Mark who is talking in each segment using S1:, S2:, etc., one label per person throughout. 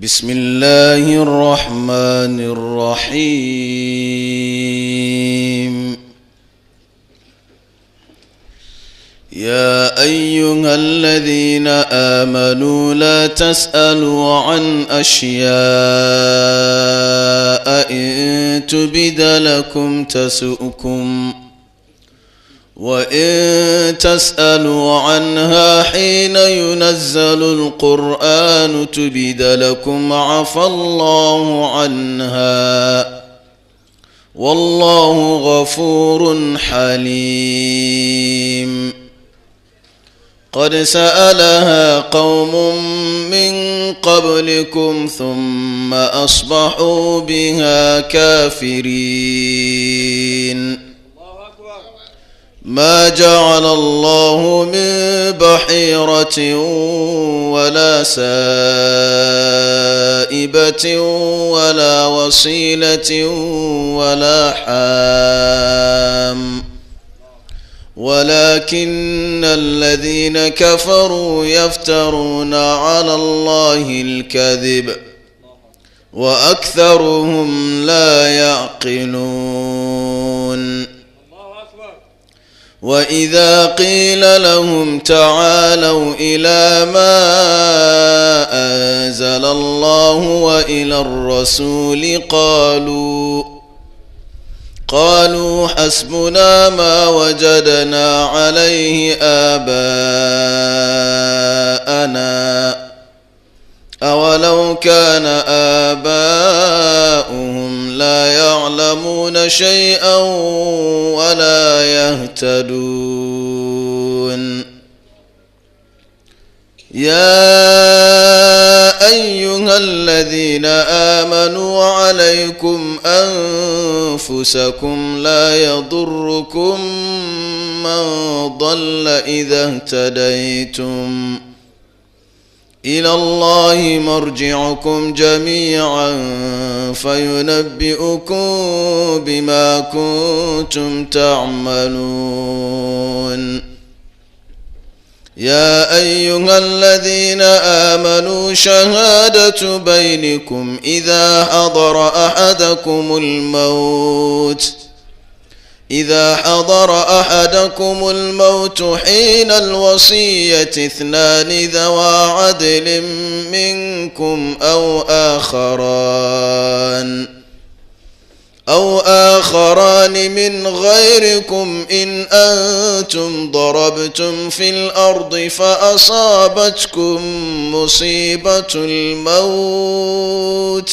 S1: بسم الله الرحمن الرحيم. يا أيها الذين آمنوا لا تسألوا عن أشياء إن تبد لكم تسؤكم وإن تسألوا عنها حين ينزل القرآن تبد لكم عفى الله عنها والله غفور حليم. قد سألها قوم من قبلكم ثم أصبحوا بها كافرين. ما جعل الله من بحيرة ولا سائبة ولا وصيلة ولا حام ولكن الذين كفروا يفترون على الله الكذب وأكثرهم لا يعقلون. وإذا قيل لهم تعالوا إلى ما أنزل الله وإلى الرسول قالوا حسبنا ما وجدنا عليه آباءنا أولو كان آباؤهم لا يعلمون شيئا ولا يهتدون. يا أيها الذين آمنوا عليكم أنفسكم لا يضركم من ضل إذا اهتديتم إلى الله مرجعكم جميعا فينبئكم بما كنتم تعملون. يا أيها الذين آمنوا شهادة بينكم إذا حضر أحدكم الموت حين الوصية اثنان ذوى عدل منكم أو آخران من غيركم إن أنتم ضربتم في الأرض فأصابتكم مصيبة الموت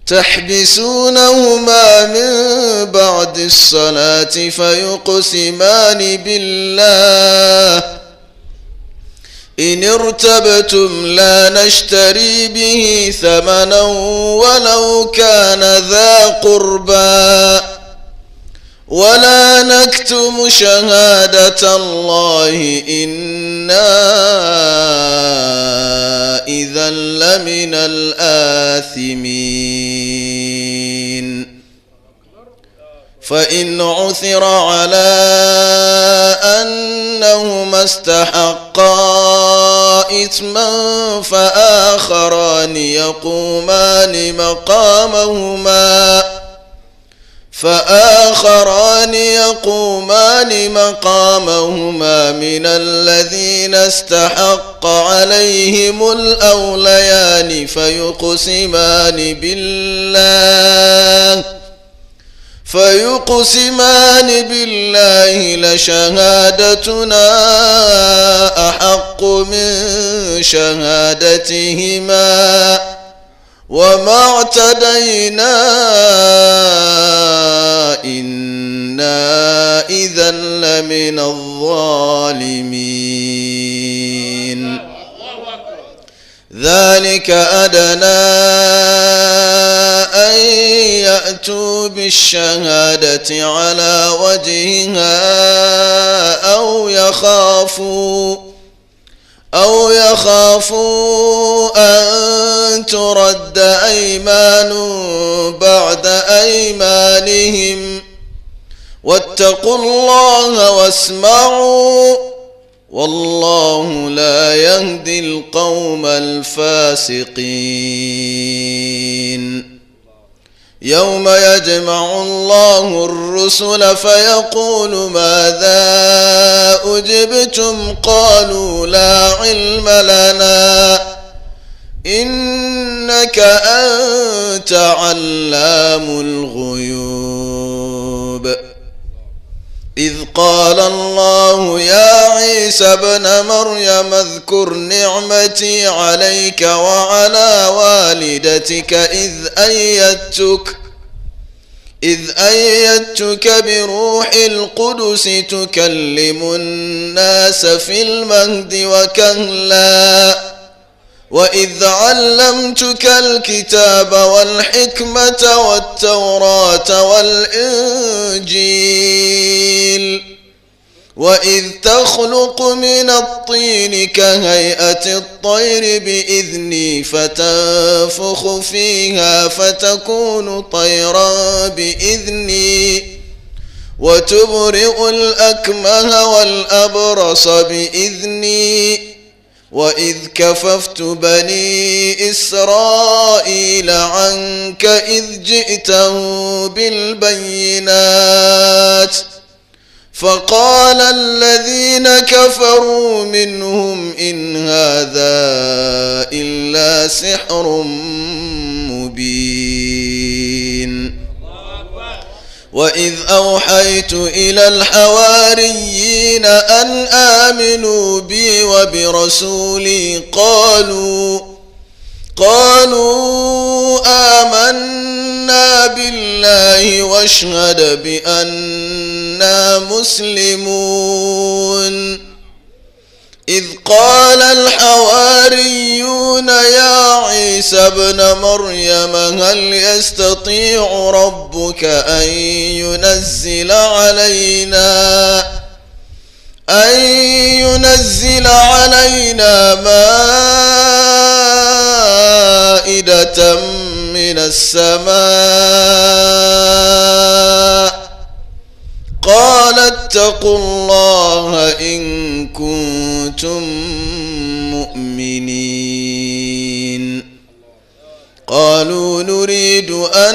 S1: تحبسونهما من بعد الصلاة فيقسمان بالله إن ارتبتم لا نشتري به ثمنا ولو كان ذا قربى ولا نكتم شهادة الله إنا إذا لمن الآثمين. فإن عثر على أنهما استحقا إثما فآخران يقومان مقامهما من الذين استحق عليهم الأوليان فيقسمان بالله لشهادتنا أحق من شهادتهما وما اعتدينا إنا إذا لمن الظالمين. ذلك أدنى أن يأتوا بالشهادة على وجهها أو يخافوا أن ترد أيمان بعد أيمانهم واتقوا الله واسمعوا والله لا يهدي القوم الفاسقين. يوم يجمع الله الرسل فيقول ماذا أجبتم قالوا لا علم لنا إنك أنت علام الغيوب. إذ قال الله يا عيسى ابن مريم اذكر نعمتي عليك وعلى والدتك إذ أيدتك بروح القدس تكلم الناس في المهد وكهلا وإذ علمتك الكتاب والحكمة والتوراة والإنجيل وإذ تخلق من الطين كهيئة الطير بإذني فتنفخ فيها فتكون طيرا بإذني وتبرئ الأكمه والأبرص بإذني وإذ كففت بني إسرائيل عنك إذ جئتهم بالبينات فقال الذين كفروا منهم إن هذا إلا سحر مبين. وإذ أوحيت إلى الحواريين أن آمنوا بي وبرسولي قالوا آمنا بالله واشهد بأننا مسلمون. إذ قال الحواريون يا عيسى ابن مريم هل يستطيع ربك أن ينزل علينا مائدة من السماء قال اتقوا الله إن كنتم مؤمنين. قالوا نريد أن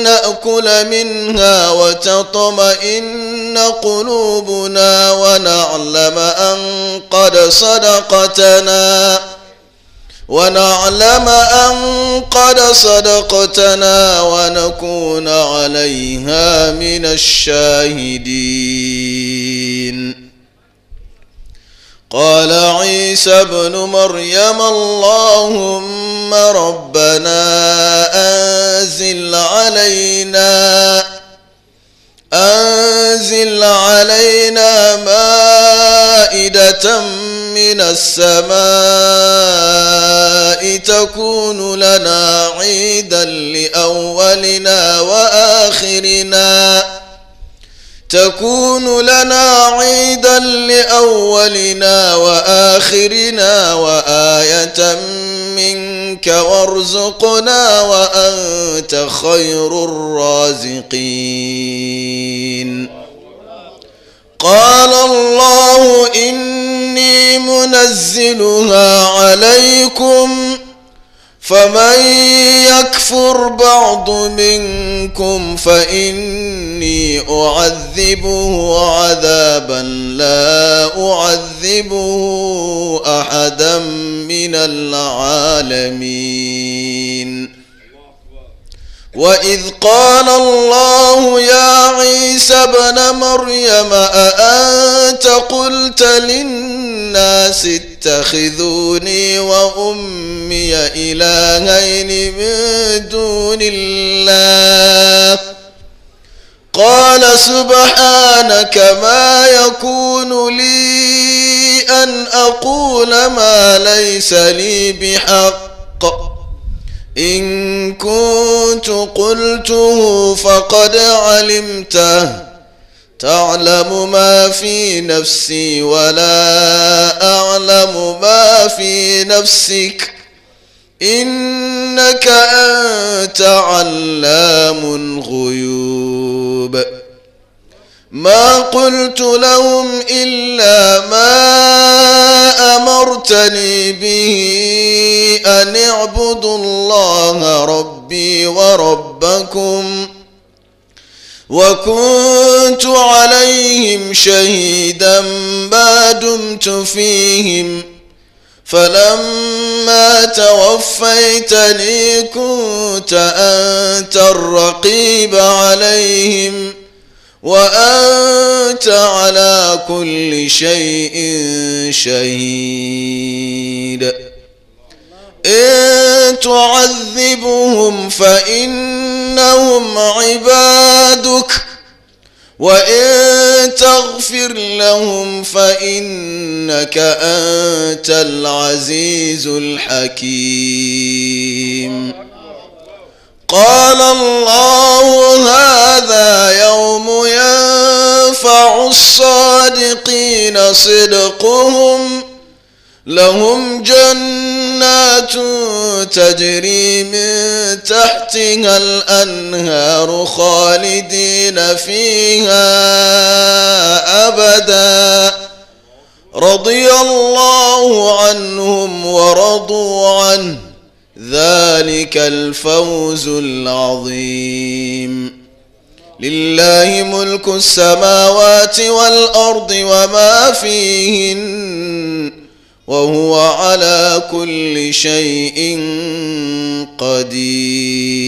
S1: نأكل منها وتطمئن قلوبنا ونعلم أن قد صدقتنا ونكون عليها من الشاهدين. قال عيسى ابن مريم اللهم ربنا أنزل علينا مائدة من السماء تكون لنا عيدا لأولنا وآخرنا وآية منك وارزقنا وأنت خير الرازقين. قال الله إني منزلها عليكم فمن يكفر بعض منكم فإني أعذبه عذابا لا أعذبه أحدا من العالمين. وإذ قال الله يا عيسى ابن مريم أأنت قلت للناس اتخذوني وأمي إلهين من دون الله قال سبحانك ما يكون لي أن أقول ما ليس لي بحق إن كنت قلته فقد علمته تعلم ما في نفسي ولا أعلم ما في نفسك إنك أنت علام الغيوب. ما قلت لهم إلا ما أمرتني به أن اعبدوا الله ربي وربكم وكنت عليهم شهيدا ما دمت فيهم فلما توفيتني كنت أنت الرقيب عليهم وأنت على كل شيء شهيد إن تعذبهم فإنهم عبادك وإن تغفر لهم فإنك أنت العزيز الحكيم قال الله هذا يوم ينفع الصادقين صدقهم لهم جنات تجري من تحتها الأنهار خالدين فيها أبدا رضي الله عنهم ورضوا عنه ذلك الفوز العظيم لله ملك السماوات والأرض وما فيهن وهو على كل شيء قدير.